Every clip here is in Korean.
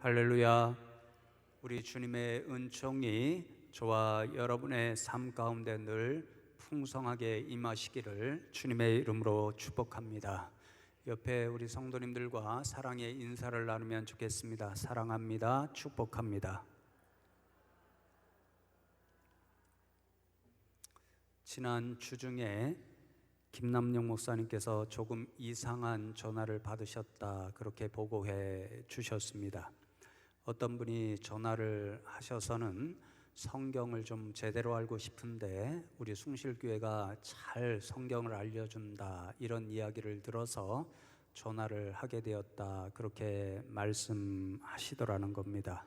할렐루야. 우리 주님의 은총이 저와 여러분의 삶 가운데 늘 풍성하게 임하시기를 주님의 이름으로 축복합니다. 옆에 우리 성도님들과 사랑의 인사를 나누면 좋겠습니다. 사랑합니다. 축복합니다. 지난 주중에 김남영 목사님께서 조금 이상한 전화를 받으셨다, 그렇게 보고해 주셨습니다. 어떤 분이 전화를 하셔서는 성경을 좀 제대로 알고 싶은데 우리 숭실교회가 잘 성경을 알려준다, 이런 이야기를 들어서 전화를 하게 되었다, 그렇게 말씀하시더라는 겁니다.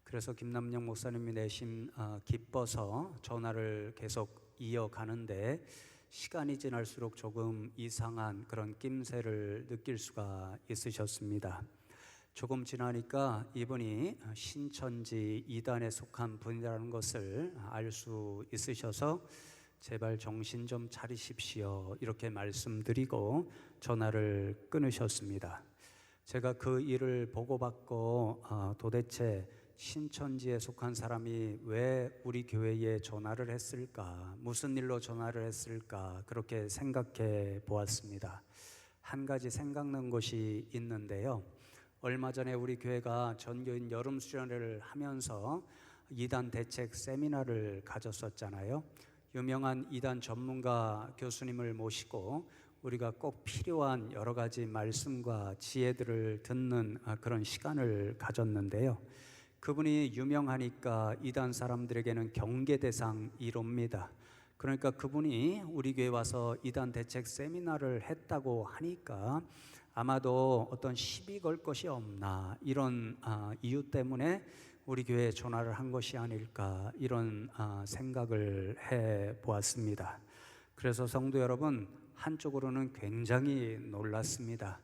그래서 김남영 목사님이 내심 기뻐서 전화를 계속 이어가는데 시간이 지날수록 조금 이상한 그런 낌새를 느낄 수가 있으셨습니다. 조금 지나니까 이분이 신천지 이단에 속한 분이라는 것을 알 수 있으셔서 제발 정신 좀 차리십시오, 이렇게 말씀드리고 전화를 끊으셨습니다. 제가 그 일을 보고받고 도대체 신천지에 속한 사람이 왜 우리 교회에 전화를 했을까, 무슨 일로 전화를 했을까, 그렇게 생각해 보았습니다. 한 가지 생각난 것이 있는데요, 얼마 전에 우리 교회가 전교인 여름 수련회를 하면서 이단 대책 세미나를 가졌었잖아요. 유명한 이단 전문가 교수님을 모시고 우리가 꼭 필요한 여러 가지 말씀과 지혜들을 듣는 그런 시간을 가졌는데요, 그분이 유명하니까 이단 사람들에게는 경계 대상이옵니다. 그러니까 그분이 우리 교회에 와서 이단 대책 세미나를 했다고 하니까 아마도 어떤 시비 걸 것이 없나, 이런 이유 때문에 우리 교회에 전화를 한 것이 아닐까, 이런 생각을 해 보았습니다. 그래서 성도 여러분, 한쪽으로는 굉장히 놀랐습니다.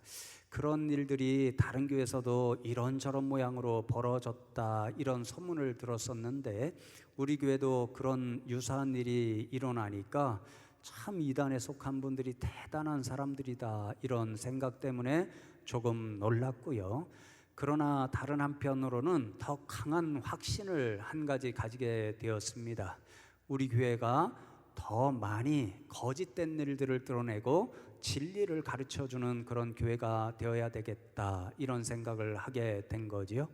그런 일들이 다른 교회에서도 이런저런 모양으로 벌어졌다, 이런 소문을 들었었는데 우리 교회도 그런 유사한 일이 일어나니까 참 이단에 속한 분들이 대단한 사람들이다, 이런 생각 때문에 조금 놀랐고요. 그러나 다른 한편으로는 더 강한 확신을 한 가지 가지게 되었습니다. 우리 교회가 더 많이 거짓된 일들을 드러내고 진리를 가르쳐주는 그런 교회가 되어야 되겠다, 이런 생각을 하게 된 거지요.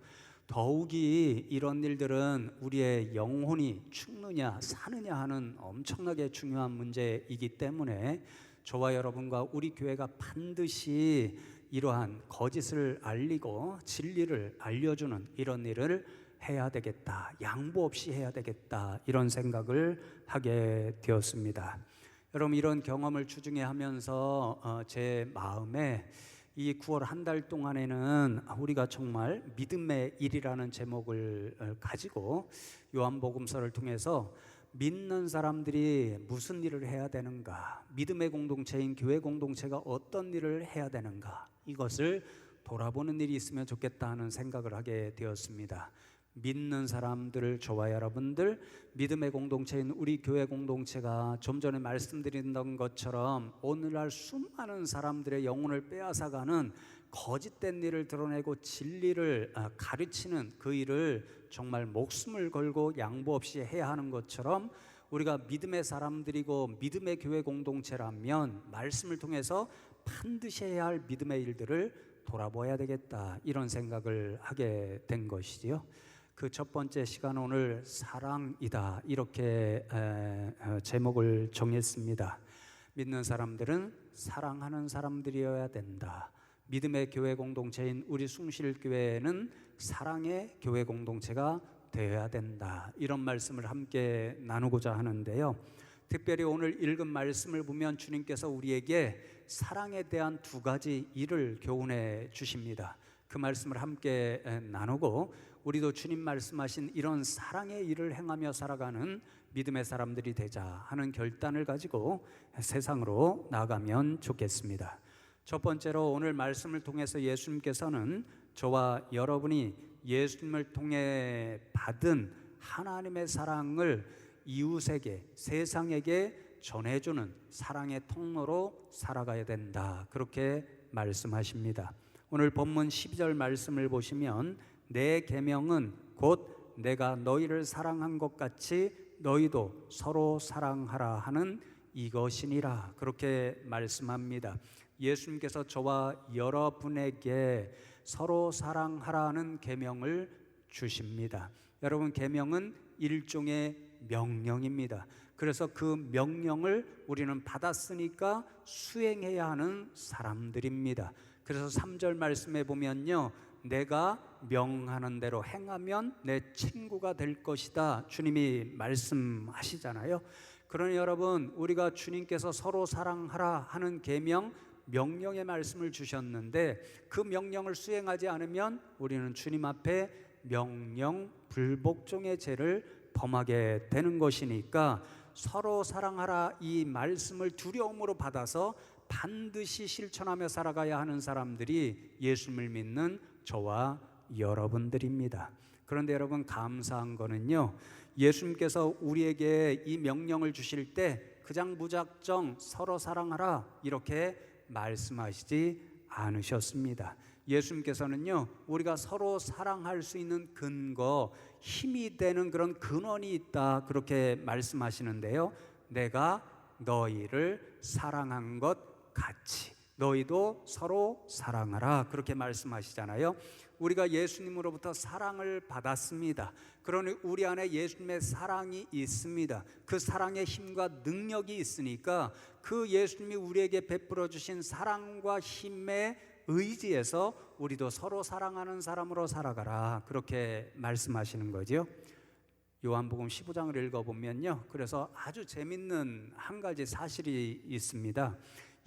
더욱이 이런 일들은 우리의 영혼이 죽느냐 사느냐 하는 엄청나게 중요한 문제이기 때문에 저와 여러분과 우리 교회가 반드시 이러한 거짓을 알리고 진리를 알려주는 이런 일을 해야 되겠다, 양보 없이 해야 되겠다, 이런 생각을 하게 되었습니다. 여러분, 이런 경험을 주중에 하면서 제 마음에 이 9월 한 달 동안에는 우리가 정말 믿음의 일이라는 제목을 가지고 요한복음서를 통해서 믿는 사람들이 무슨 일을 해야 되는가, 믿음의 공동체인 교회 공동체가 어떤 일을 해야 되는가, 이것을 돌아보는 일이 있으면 좋겠다 하는 생각을 하게 되었습니다. 믿는 사람들, 저와 여러분들, 믿음의 공동체인 우리 교회 공동체가 좀 전에 말씀드린 것처럼 오늘날 수많은 사람들의 영혼을 빼앗아가는 거짓된 일을 드러내고 진리를 가르치는 그 일을 정말 목숨을 걸고 양보 없이 해야 하는 것처럼 우리가 믿음의 사람들이고 믿음의 교회 공동체라면 말씀을 통해서 반드시 해야 할 믿음의 일들을 돌아보아야 되겠다, 이런 생각을 하게 된 것이지요. 그 첫 번째 시간, 오늘 사랑이다, 이렇게 제목을 정했습니다. 믿는 사람들은 사랑하는 사람들이어야 된다. 믿음의 교회 공동체인 우리 숭실교회는 사랑의 교회 공동체가 되어야 된다, 이런 말씀을 함께 나누고자 하는데요, 특별히 오늘 읽은 말씀을 보면 주님께서 우리에게 사랑에 대한 두 가지 일을 교훈해 주십니다. 그 말씀을 함께 나누고 우리도 주님 말씀하신 이런 사랑의 일을 행하며 살아가는 믿음의 사람들이 되자 하는 결단을 가지고 세상으로 나가면 좋겠습니다. 첫 번째로 오늘 말씀을 통해서 예수님께서는 저와 여러분이 예수님을 통해 받은 하나님의 사랑을 이웃에게, 세상에게 전해주는 사랑의 통로로 살아가야 된다, 그렇게 말씀하십니다. 오늘 본문 12절 말씀을 보시면 내 계명은 곧 내가 너희를 사랑한 것 같이 너희도 서로 사랑하라 하는 이것이니라. 그렇게 말씀합니다. 예수님께서 저와 여러분에게 서로 사랑하라는 계명을 주십니다. 여러분, 계명은 일종의 명령입니다. 그래서 그 명령을 우리는 받았으니까 수행해야 하는 사람들입니다. 그래서 3절 말씀에 보면요, 내가 명하는 대로 행하면 내 친구가 될 것이다, 주님이 말씀하시잖아요. 그러니 여러분, 우리가 주님께서 서로 사랑하라 하는 계명, 명령의 말씀을 주셨는데 그 명령을 수행하지 않으면 우리는 주님 앞에 명령 불복종의 죄를 범하게 되는 것이니까 서로 사랑하라 이 말씀을 두려움으로 받아서 반드시 실천하며 살아가야 하는 사람들이 예수님을 믿는 저와 여러분들입니다. 그런데 여러분, 감사한 거는요, 예수님께서 우리에게 이 명령을 주실 때 그냥 무작정 서로 사랑하라 이렇게 말씀하시지 않으셨습니다. 예수님께서는요, 우리가 서로 사랑할 수 있는 근거, 힘이 되는 그런 근원이 있다 그렇게 말씀하시는데요, 내가 너희를 사랑한 것 같이 너희도 서로 사랑하라 그렇게 말씀하시잖아요. 우리가 예수님으로부터 사랑을 받았습니다. 그러니 우리 안에 예수님의 사랑이 있습니다. 그 사랑의 힘과 능력이 있으니까 그 예수님이 우리에게 베풀어 주신 사랑과 힘에 의지해서 우리도 서로 사랑하는 사람으로 살아가라 그렇게 말씀하시는 거죠. 요한복음 15장을 읽어보면요, 그래서 아주 재밌는 한 가지 사실이 있습니다.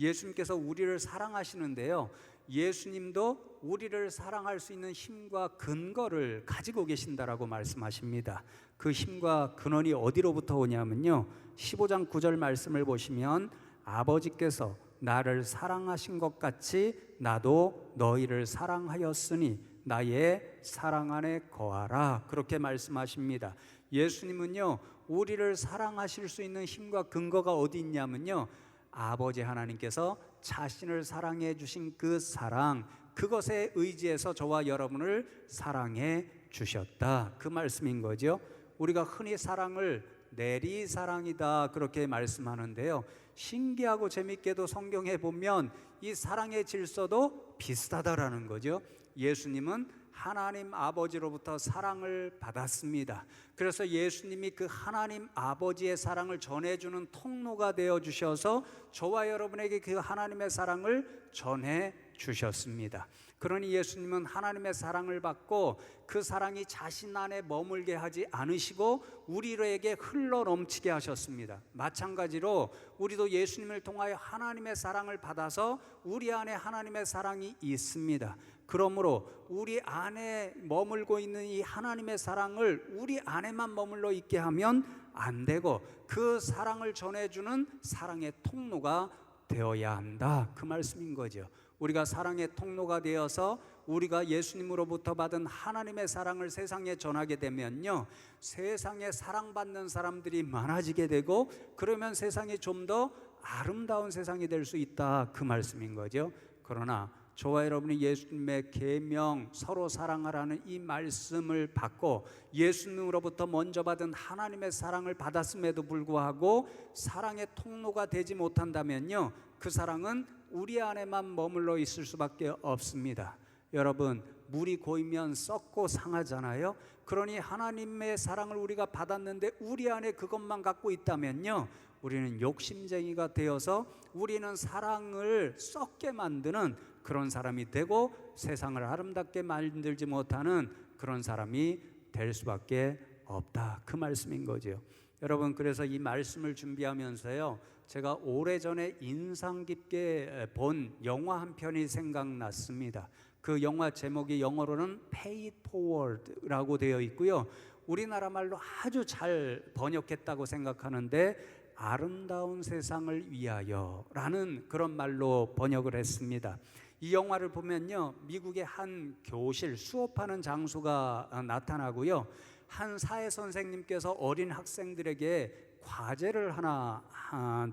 예수님께서 우리를 사랑하시는데요, 예수님도 우리를 사랑할 수 있는 힘과 근거를 가지고 계신다라고 말씀하십니다. 그 힘과 근원이 어디로부터 오냐면요, 15장 9절 말씀을 보시면 아버지께서 나를 사랑하신 것 같이 나도 너희를 사랑하였으니 나의 사랑 안에 거하라 그렇게 말씀하십니다. 예수님은요, 우리를 사랑하실 수 있는 힘과 근거가 어디 있냐면요, 아버지 하나님께서 자신을 사랑해 주신 그 사랑, 그것에 의지해서 저와 여러분을 사랑해 주셨다 그 말씀인 거죠. 우리가 흔히 사랑을 내리사랑이다 그렇게 말씀하는데요, 신기하고 재밌게도 성경에 보면 이 사랑의 질서도 비슷하다라는 거죠. 예수님은 하나님 아버지로부터 사랑을 받았습니다. 그래서 예수님이 그 하나님 아버지의 사랑을 전해주는 통로가 되어 주셔서 저와 여러분에게 그 하나님의 사랑을 전해 주셨습니다. 그러니 예수님은 하나님의 사랑을 받고 그 사랑이 자신 안에 머물게 하지 않으시고 우리에게 흘러 넘치게 하셨습니다. 마찬가지로 우리도 예수님을 통하여 하나님의 사랑을 받아서 우리 안에 하나님의 사랑이 있습니다. 그러므로 우리 안에 머물고 있는 이 하나님의 사랑을 우리 안에만 머물러 있게 하면 안 되고 그 사랑을 전해주는 사랑의 통로가 되어야 한다 그 말씀인 거죠. 우리가 사랑의 통로가 되어서 우리가 예수님으로부터 받은 하나님의 사랑을 세상에 전하게 되면요, 세상에 사랑받는 사람들이 많아지게 되고 그러면 세상이 좀 더 아름다운 세상이 될 수 있다 그 말씀인 거죠. 그러나 저와 여러분이 예수님의 계명 서로 사랑하라는 이 말씀을 받고 예수님으로부터 먼저 받은 하나님의 사랑을 받았음에도 불구하고 사랑의 통로가 되지 못한다면요, 그 사랑은 우리 안에만 머물러 있을 수밖에 없습니다. 여러분, 물이 고이면 썩고 상하잖아요. 그러니 하나님의 사랑을 우리가 받았는데 우리 안에 그것만 갖고 있다면요, 우리는 욕심쟁이가 되어서 우리는 사랑을 썩게 만드는 그런 사람이 되고 세상을 아름답게 만들지 못하는 그런 사람이 될 수밖에 없다 그 말씀인 거죠. 여러분, 그래서 이 말씀을 준비하면서요, 제가 오래전에 인상 깊게 본 영화 한 편이 생각났습니다. 그 영화 제목이 영어로는 Pay It Forward라고 되어 있고요, 우리나라 말로 아주 잘 번역했다고 생각하는데 아름다운 세상을 위하여라는 그런 말로 번역을 했습니다. 이 영화를 보면요, 미국의 한 교실 수업하는 장소가 나타나고요, 한 사회 선생님께서 어린 학생들에게 과제를 하나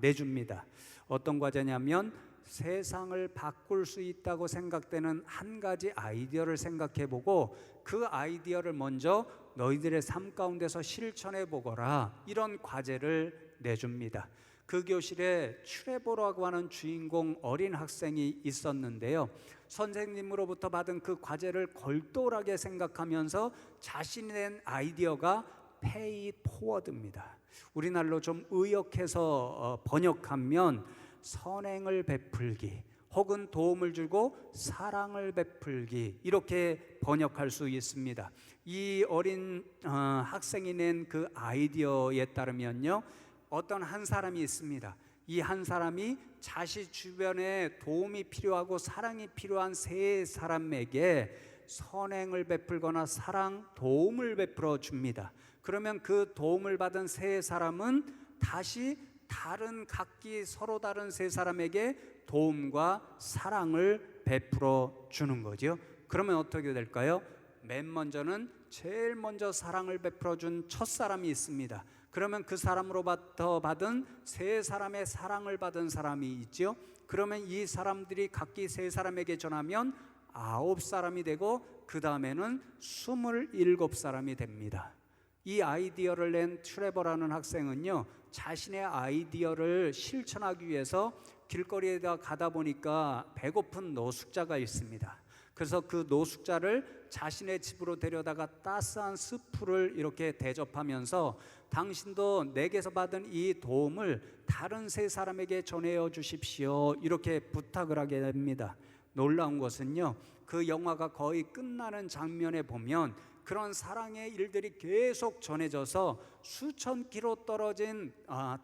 내줍니다. 어떤 과제냐면 세상을 바꿀 수 있다고 생각되는 한 가지 아이디어를 생각해 보고 그 아이디어를 먼저 너희들의 삶 가운데서 실천해 보거라, 이런 과제를 내줍니다. 그 교실에 트레버라고 하는 주인공 어린 학생이 있었는데요, 선생님으로부터 받은 그 과제를 걸똘하게 생각하면서 자신이 낸 아이디어가 페이 포워드입니다. 우리나라로 좀 의역해서 번역하면 선행을 베풀기 혹은 도움을 주고 사랑을 베풀기, 이렇게 번역할 수 있습니다. 이 어린 학생이 낸 그 아이디어에 따르면요, 어떤 한 사람이 있습니다. 이 한 사람이 자신 주변에 도움이 필요하고 사랑이 필요한 세 사람에게 선행을 베풀거나 사랑, 도움을 베풀어 줍니다. 그러면 그 도움을 받은 세 사람은 다시 다른 각기 서로 다른 세 사람에게 도움과 사랑을 베풀어 주는 거죠. 그러면 어떻게 될까요? 맨 먼저는 제일 먼저 사랑을 베풀어 준 첫 사람이 있습니다. 그러면 그 사람으로부터 받은 세 사람의 사랑을 받은 사람이 있죠. 그러면 이 사람들이 각기 세 사람에게 전하면 9사람이 되고 그 다음에는 27사람이 됩니다. 이 아이디어를 낸 트레버라는 학생은요, 자신의 아이디어를 실천하기 위해서 길거리에다 가다 보니까 배고픈 노숙자가 있습니다. 그래서 그 노숙자를 자신의 집으로 데려다가 따스한 스프를 이렇게 대접하면서 당신도 내게서 받은 이 도움을 다른 세 사람에게 전해어 주십시오, 이렇게 부탁을 하게 됩니다. 놀라운 것은요, 그 영화가 거의 끝나는 장면에 보면 그런 사랑의 일들이 계속 전해져서 수천 킬로 떨어진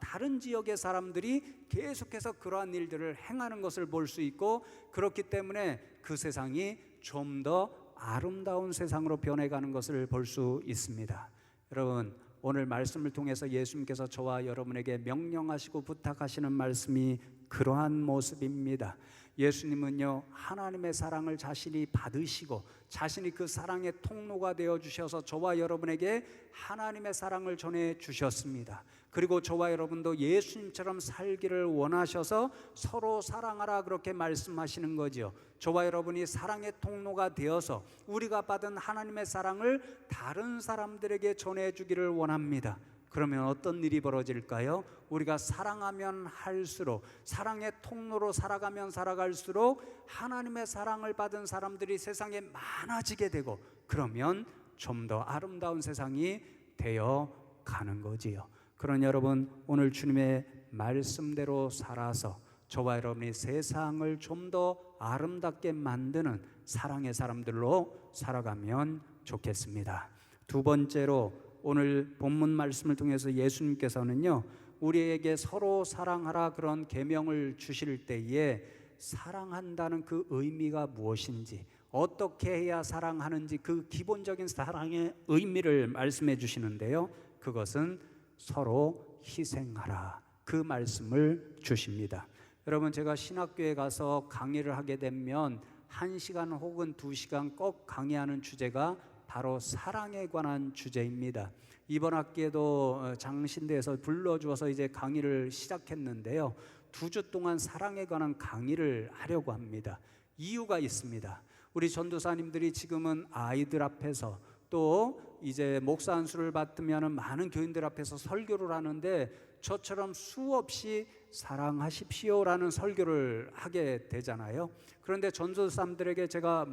다른 지역의 사람들이 계속해서 그러한 일들을 행하는 것을 볼 수 있고, 그렇기 때문에 그 세상이 좀 더 아름다운 세상으로 변해가는 것을 볼 수 있습니다. 여러분, 오늘 말씀을 통해서 예수님께서 저와 여러분에게 명령하시고 부탁하시는 말씀이 그러한 모습입니다. 예수님은요, 하나님의 사랑을 자신이 받으시고 자신이 그 사랑의 통로가 되어 주셔서 저와 여러분에게 하나님의 사랑을 전해 주셨습니다. 그리고 저와 여러분도 예수님처럼 살기를 원하셔서 서로 사랑하라, 그렇게 말씀하시는 거죠. 저와 여러분이 사랑의 통로가 되어서 우리가 받은 하나님의 사랑을 다른 사람들에게 전해 주기를 원합니다. 그러면 어떤 일이 벌어질까요? 우리가 사랑하면 할수록, 사랑의 통로로 살아가면 살아갈수록 하나님의 사랑을 받은 사람들이 세상에 많아지게 되고, 그러면 좀 더 아름다운 세상이 되어 가는 거지요. 그런 여러분, 오늘 주님의 말씀대로 살아서 저와 여러분이 세상을 좀 더 아름답게 만드는 사랑의 사람들로 살아가면 좋겠습니다. 두 번째로, 오늘 본문 말씀을 통해서 예수님께서는요, 우리에게 서로 사랑하라 그런 계명을 주실 때에 사랑한다는 그 의미가 무엇인지, 어떻게 해야 사랑하는지 그 기본적인 사랑의 의미를 말씀해 주시는데요, 그것은 서로 희생하라, 그 말씀을 주십니다. 여러분, 제가 신학교에 가서 강의를 하게 되면 1시간 혹은 2시간 꼭 강의하는 주제가 바로 사랑에 관한 주제입니다. 이번 학기에도 장신대에서 불러주어서 이제 강의를 시작했는데요, 2주 동안 사랑에 관한 강의를 하려고 합니다. 이유가 있습니다. 우리 전도사님들이 지금은 아이들 앞에서 또 이제 목사 안수를 받으면 많은 교인들 앞에서 설교를 하는데, 저처럼 수없이 사랑하십시오라는 설교를 하게 되잖아요. 그런데 전도사님들에게 제가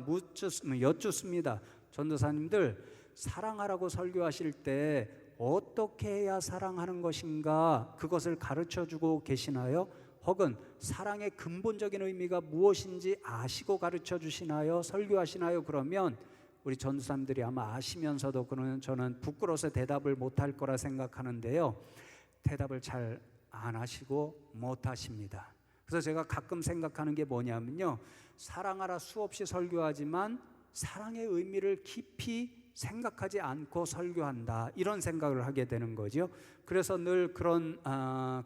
여쭙습니다. 전도사님들, 사랑하라고 설교하실 때 어떻게 해야 사랑하는 것인가, 그것을 가르쳐주고 계시나요? 혹은 사랑의 근본적인 의미가 무엇인지 아시고 가르쳐 주시나요? 설교하시나요? 그러면 우리 전도사님들이 아마 아시면서도 저는 부끄러워서 대답을 못할 거라 생각하는데요, 대답을 잘 안 하시고 못 하십니다. 그래서 제가 가끔 생각하는 게 뭐냐면요, 사랑하라 수없이 설교하지만 사랑의 의미를 깊이 생각하지 않고 설교한다, 이런 생각을 하게 되는 거죠. 그래서 늘 그런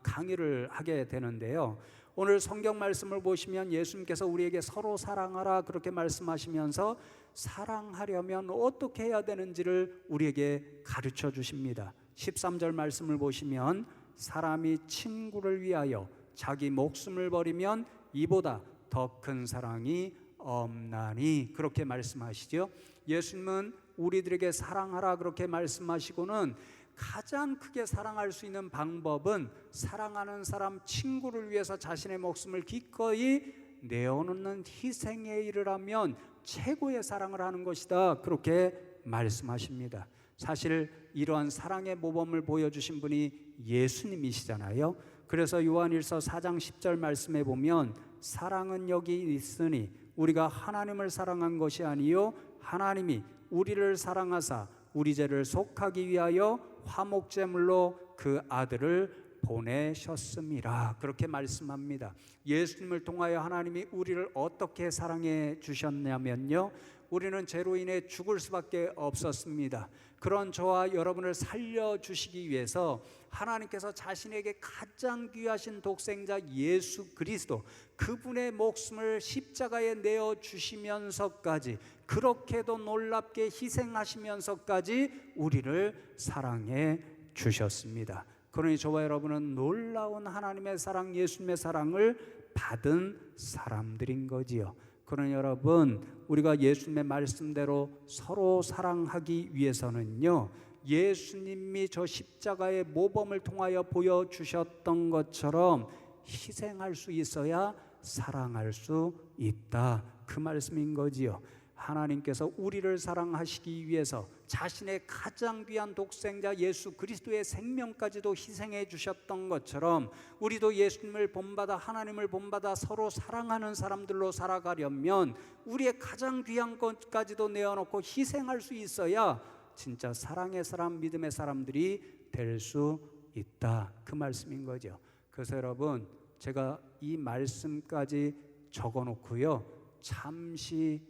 강의를 하게 되는데요, 오늘 성경 말씀을 보시면 예수님께서 우리에게 서로 사랑하라 그렇게 말씀하시면서 사랑하려면 어떻게 해야 되는지를 우리에게 가르쳐 주십니다. 13절 말씀을 보시면 사람이 친구를 위하여 자기 목숨을 버리면 이보다 더 큰 사랑이 없나니 그렇게 말씀하시죠. 예수님은 우리들에게 사랑하라 그렇게 말씀하시고는 가장 크게 사랑할 수 있는 방법은 사랑하는 사람, 친구를 위해서 자신의 목숨을 기꺼이 내어놓는 희생의 일을 하면 최고의 사랑을 하는 것이다 그렇게 말씀하십니다. 사실 이러한 사랑의 모범을 보여주신 분이 예수님이시잖아요. 그래서 요한일서 4장 10절 말씀에 보면 사랑은 여기 있으니 우리가 하나님을 사랑한 것이 아니요 하나님이 우리를 사랑하사 우리 죄를 속하기 위하여 화목제물로 그 아들을 보내셨음이라 그렇게 말씀합니다. 예수님을 통하여 하나님이 우리를 어떻게 사랑해 주셨냐면요, 우리는 죄로 인해 죽을 수밖에 없었습니다. 그런 저와 여러분을 살려주시기 위해서 하나님께서 자신에게 가장 귀하신 독생자 예수 그리스도, 그분의 목숨을 십자가에 내어주시면서까지, 그렇게도 놀랍게 희생하시면서까지 우리를 사랑해 주셨습니다. 그러니 저와 여러분은 놀라운 하나님의 사랑, 예수님의 사랑을 받은 사람들인 거지요. 그러니 여러분, 우리가 예수님의 말씀대로 서로 사랑하기 위해서는요, 예수님이 저 십자가의 모범을 통하여 보여주셨던 것처럼 희생할 수 있어야 사랑할 수 있다, 그 말씀인 거지요. 하나님께서 우리를 사랑하시기 위해서 자신의 가장 귀한 독생자 예수 그리스도의 생명까지도 희생해 주셨던 것처럼 우리도 예수님을 본받아 하나님을 본받아 서로 사랑하는 사람들로 살아가려면 우리의 가장 귀한 것까지도 내어놓고 희생할 수 있어야 진짜 사랑의 사람, 믿음의 사람들이 될 수 있다, 그 말씀인 거죠. 그래서 여러분, 제가 이 말씀까지 적어놓고요, 잠시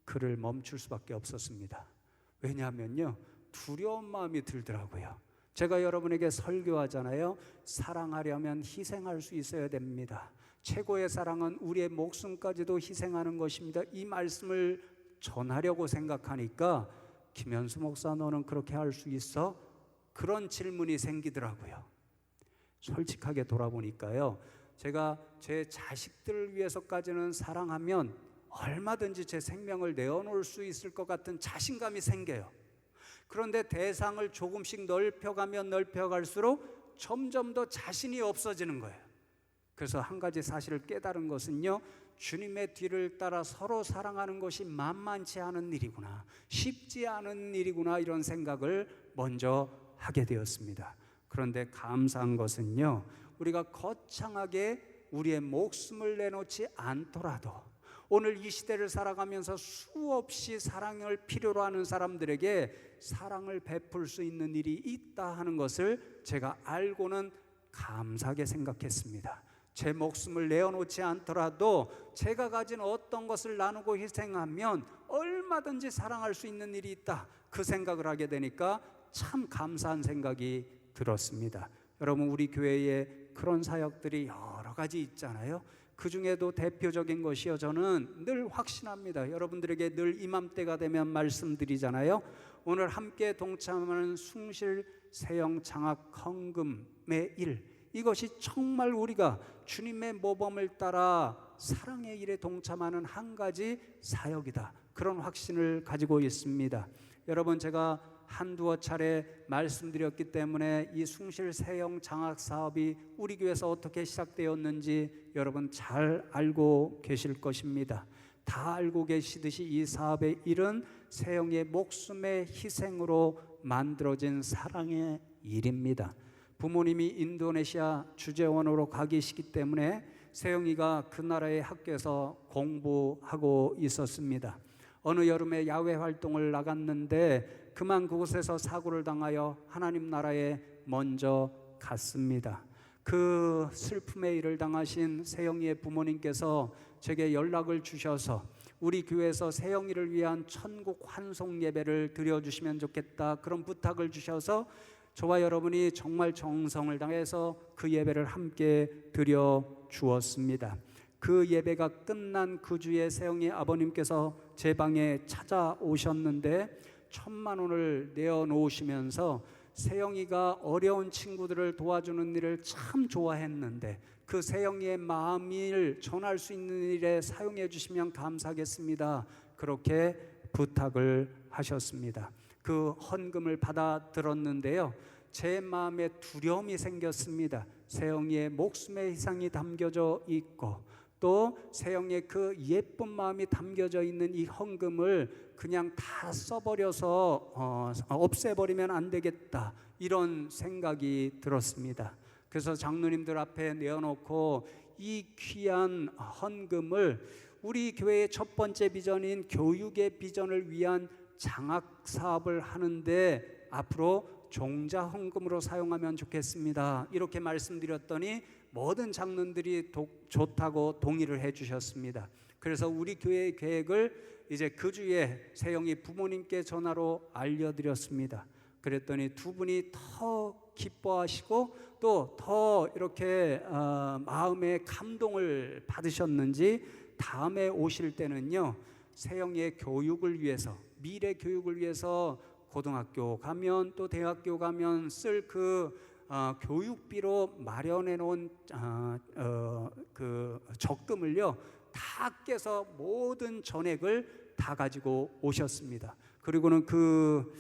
글을 멈출 수밖에 없었습니다. 왜냐하면요, 두려운 마음이 들더라고요. 제가 여러분에게 설교하잖아요. 사랑하려면 희생할 수 있어야 됩니다. 최고의 사랑은 우리의 목숨까지도 희생하는 것입니다. 이 말씀을 전하려고 생각하니까 김현수 목사, 너는 그렇게 할 수 있어? 그런 질문이 생기더라고요. 솔직하게 돌아보니까요, 제가 제 자식들을 위해서까지는 사랑하면 얼마든지 제 생명을 내어놓을 수 있을 것 같은 자신감이 생겨요. 그런데 대상을 조금씩 넓혀가면 넓혀갈수록 점점 더 자신이 없어지는 거예요. 그래서 한 가지 사실을 깨달은 것은요, 주님의 뒤를 따라 서로 사랑하는 것이 만만치 않은 일이구나, 쉽지 않은 일이구나, 이런 생각을 먼저 하게 되었습니다. 그런데 감사한 것은요, 우리가 거창하게 우리의 목숨을 내놓지 않더라도 오늘 이 시대를 살아가면서 수없이 사랑을 필요로 하는 사람들에게 사랑을 베풀 수 있는 일이 있다 하는 것을 제가 알고는 감사하게 생각했습니다. 제 목숨을 내어놓지 않더라도 제가 가진 어떤 것을 나누고 희생하면 얼마든지 사랑할 수 있는 일이 있다, 그 생각을 하게 되니까 참 감사한 생각이 들었습니다. 여러분, 우리 교회에 그런 사역들이 여러 가지 있잖아요. 그 중에도 대표적인 것이요, 저는 늘 확신합니다. 여러분들에게 늘 이맘때가 되면 말씀드리잖아요. 오늘 함께 동참하는 숭실 세영 장학 헌금의 일, 이것이 정말 우리가 주님의 모범을 따라 사랑의 일에 동참하는 한 가지 사역이다, 그런 확신을 가지고 있습니다. 여러분, 제가 한두어 차례 말씀드렸기 때문에 이 숭실 세영 장학 사업이 우리 교회에서 어떻게 시작되었는지 여러분 잘 알고 계실 것입니다. 다 알고 계시듯이 이 사업의 일은 세영의 목숨의 희생으로 만들어진 사랑의 일입니다. 부모님이 인도네시아 주재원으로 가 계시기 때문에 세영이가 그 나라의 학교에서 공부하고 있었습니다. 어느 여름에 야외 활동을 나갔는데 그만 그곳에서 사고를 당하여 하나님 나라에 먼저 갔습니다. 그 슬픔의 일을 당하신 세영이의 부모님께서 제게 연락을 주셔서 우리 교회에서 세영이를 위한 천국 환송 예배를 드려주시면 좋겠다, 그런 부탁을 주셔서 저와 여러분이 정말 정성을 다해서 그 예배를 함께 드려 주었습니다. 그 예배가 끝난 그 주에 세영이 아버님께서 제 방에 찾아오셨는데 1,000만 원을 내어놓으시면서 세영이가 어려운 친구들을 도와주는 일을 참 좋아했는데 그 세영이의 마음을 전할 수 있는 일에 사용해 주시면 감사하겠습니다. 그렇게 부탁을 하셨습니다. 그 헌금을 받아 들었는데요, 제 마음에 두려움이 생겼습니다. 세영이의 목숨의 희생이 담겨져 있고 또 세영이의 그 예쁜 마음이 담겨져 있는 이 헌금을 그냥 다 써버려서 없애버리면 안 되겠다, 이런 생각이 들었습니다. 그래서 장로님들 앞에 내어놓고 이 귀한 헌금을 우리 교회의 첫 번째 비전인 교육의 비전을 위한 장학 사업을 하는데 앞으로 종자 헌금으로 사용하면 좋겠습니다, 이렇게 말씀드렸더니 모든 장로님들이 좋다고 동의를 해주셨습니다. 그래서 우리 교회의 계획을 이제 그 주에 세영이 부모님께 전화로 알려드렸습니다. 그랬더니 두 분이 더 기뻐하시고 또 더 이렇게 마음의 감동을 받으셨는지 다음에 오실 때는요, 세영이의 교육을 위해서, 미래 교육을 위해서 고등학교 가면 또 대학교 가면 쓸 그 교육비로 마련해 놓은 그 적금을요 다 깨서 모든 전액을 다 가지고 오셨습니다. 그리고는 그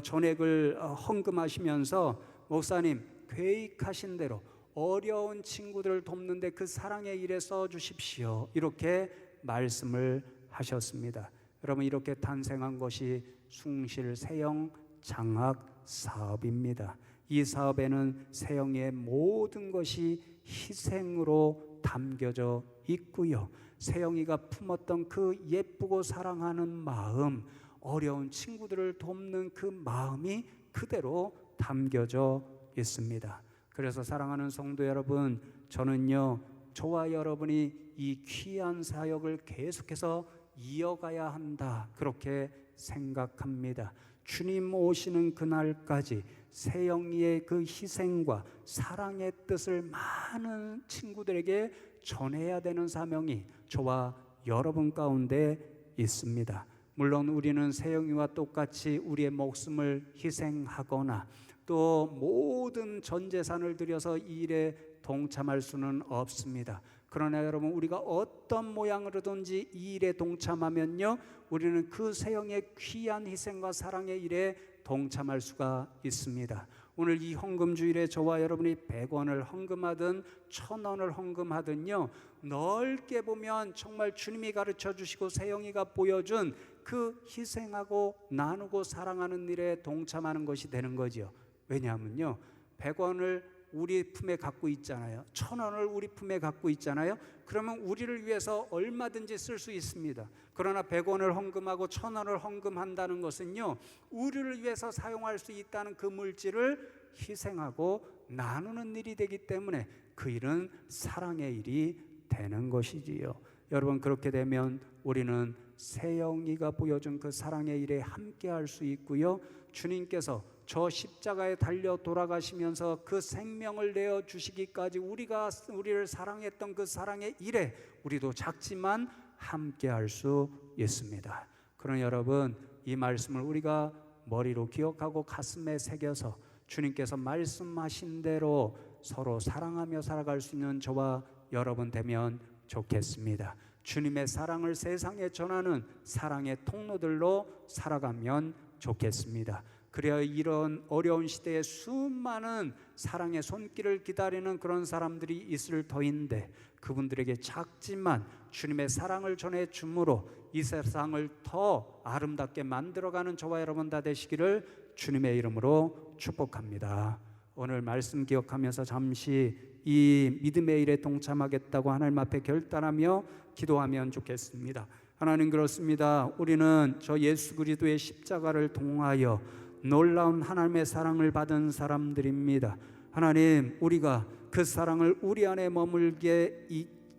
전액을 헌금하시면서 목사님, 계획하신 대로 어려운 친구들을 돕는데 그 사랑의 일에 써 주십시오, 이렇게 말씀을 하셨습니다. 여러분, 이렇게 탄생한 것이 숭실 세영 장학 사업입니다. 이 사업에는 세영의 모든 것이 희생으로 담겨져 있고요, 세영이가 품었던 그 예쁘고 사랑하는 마음, 어려운 친구들을 돕는 그 마음이 그대로 담겨져 있습니다. 그래서 사랑하는 성도 여러분, 저는요, 저와 여러분이 이 귀한 사역을 계속해서 이어가야 한다, 그렇게 생각합니다. 주님 오시는 그날까지 세영이의 그 희생과 사랑의 뜻을 많은 친구들에게 전해야 되는 사명이 저와 여러분 가운데 있습니다. 물론 우리는 세영이와 똑같이 우리의 목숨을 희생하거나 또 모든 전 재산을 들여서 이 일에 동참할 수는 없습니다. 그러나 여러분, 우리가 어떤 모양으로든지 이 일에 동참하면요, 우리는 그 세영의 귀한 희생과 사랑의 일에 동참할 수가 있습니다. 오늘 이 헌금주일에 저와 여러분이 100원을 헌금하든 1000원을 헌금하든요, 넓게 보면 정말 주님이 가르쳐 주시고 세영이가 보여준 그 희생하고 나누고 사랑하는 일에 동참하는 것이 되는 거죠. 왜냐하면요, 100원을 우리 품에 갖고 있잖아요. 1000원을 우리 품에 갖고 있잖아요. 그러면 우리를 위해서 얼마든지 쓸 수 있습니다. 그러나 100원을 헌금하고 1000원을 헌금한다는 것은요, 우리를 위해서 사용할 수 있다는 그 물질을 희생하고 나누는 일이 되기 때문에 그 일은 사랑의 일이 되는 것이지요. 여러분, 그렇게 되면 우리는 세영이가 보여준 그 사랑의 일에 함께 할 수 있고요, 주님께서 저 십자가에 달려 돌아가시면서 그 생명을 내어 주시기까지 우리를 사랑했던 그 사랑의 일에 우리도 작지만 함께 할 수 있습니다. 그러나 여러분, 이 말씀을 우리가 머리로 기억하고 가슴에 새겨서 주님께서 말씀하신 대로 서로 사랑하며 살아갈 수 있는 저와 여러분 되면 좋겠습니다. 주님의 사랑을 세상에 전하는 사랑의 통로들로 살아가면 좋겠습니다. 그래야 이런 어려운 시대에 수많은 사랑의 손길을 기다리는 그런 사람들이 있을 터인데, 그분들에게 작지만 주님의 사랑을 전해 줌으로 이 세상을 더 아름답게 만들어가는 저와 여러분 다 되시기를 주님의 이름으로 축복합니다. 오늘 말씀 기억하면서 잠시 이 믿음의 일에 동참하겠다고 하나님 앞에 결단하며 기도하면 좋겠습니다. 하나님, 그렇습니다. 우리는 저 예수 그리스도의 십자가를 통하여 놀라운 하나님의 사랑을 받은 사람들입니다. 하나님, 우리가 그 사랑을 우리 안에 머물게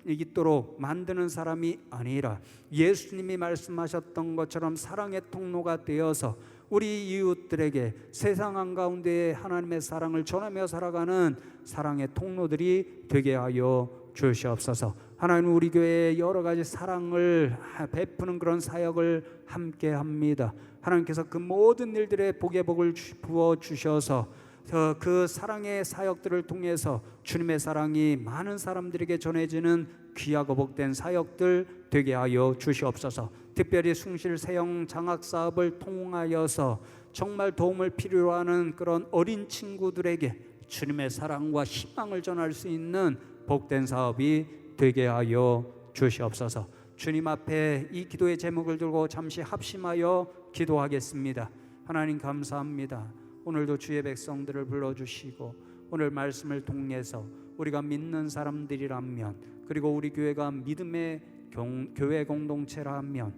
있도록 만드는 사람이 아니라 예수님이 말씀하셨던 것처럼 사랑의 통로가 되어서 우리 이웃들에게 세상 한가운데 하나님의 사랑을 전하며 살아가는 사랑의 통로들이 되게 하여 주시옵소서. 하나님, 우리 교회에 여러 가지 사랑을 베푸는 그런 사역을 함께 합니다. 하나님께서 그 모든 일들에 복의 복을 부어 주셔서 그 사랑의 사역들을 통해서 주님의 사랑이 많은 사람들에게 전해지는 귀하고 복된 사역들 되게 하여 주시옵소서. 특별히 숭실 세영 장학 사업을 통하여서 정말 도움을 필요로 하는 그런 어린 친구들에게 주님의 사랑과 희망을 전할 수 있는 복된 사업이 되게 하여 주시옵소서. 주님 앞에 이 기도의 제목을 들고 잠시 합심하여 기도하겠습니다. 하나님 감사합니다. 오늘도 주의 백성들을 불러주시고 오늘 말씀을 통해서 우리가 믿는 사람들이라면, 그리고 우리 교회가 믿음의 교회 공동체라면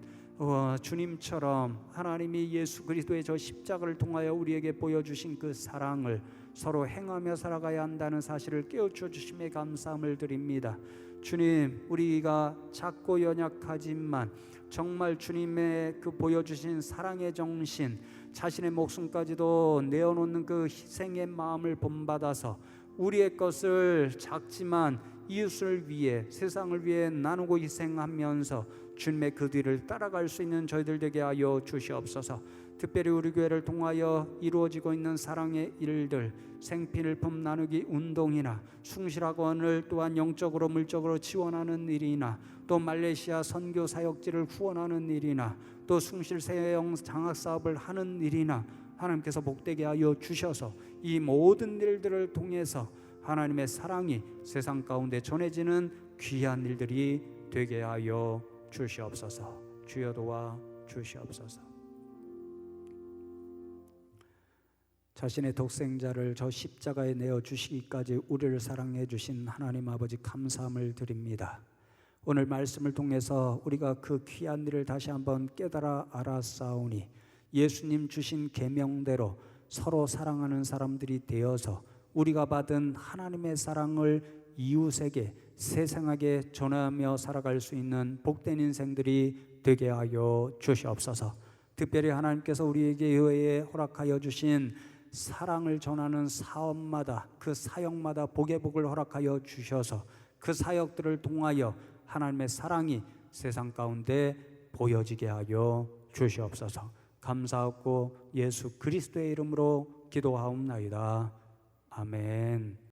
주님처럼 하나님이 예수 그리스도의 저 십자가를 통하여 우리에게 보여주신 그 사랑을 서로 행하며 살아가야 한다는 사실을 깨우쳐 주심에 감사함을 드립니다. 주님, 우리가 작고 연약하지만 정말 주님의 그 보여주신 사랑의 정신, 자신의 목숨까지도 내어놓는 그 희생의 마음을 본받아서 우리의 것을 작지만 이웃을 위해, 세상을 위해 나누고 희생하면서 주님의 그 뒤를 따라갈 수 있는 저희들 되게 하여 주시옵소서. 특별히 우리 교회를 통하여 이루어지고 있는 사랑의 일들, 생필품 나누기 운동이나 숭실학원을 또한 영적으로 물적으로 지원하는 일이나, 또 말레이시아 선교 사역지를 후원하는 일이나, 또 숭실 세영 장학 사업을 하는 일이나 하나님께서 복되게 하여 주셔서 이 모든 일들을 통해서 하나님의 사랑이 세상 가운데 전해지는 귀한 일들이 되게 하여 주시옵소서. 주여 도와 주시옵소서. 자신의 독생자를 저 십자가에 내어 주시기까지 우리를 사랑해 주신 하나님 아버지 감사함을 드립니다. 오늘 말씀을 통해서 우리가 그 귀한 일을 다시 한번 깨달아 알았사오니 예수님 주신 계명대로 서로 사랑하는 사람들이 되어서 우리가 받은 하나님의 사랑을 이웃에게 세상에게 전하며 살아갈 수 있는 복된 인생들이 되게 하여 주시옵소서. 특별히 하나님께서 우리에게 교회에 허락하여 주신 사랑을 전하는 사업마다, 그 사역마다 복의 복을 허락하여 주셔서 그 사역들을 통하여 하나님의 사랑이 세상 가운데 보여지게 하여 주시옵소서. 감사하고 예수 그리스도의 이름으로 기도하옵나이다. 아멘.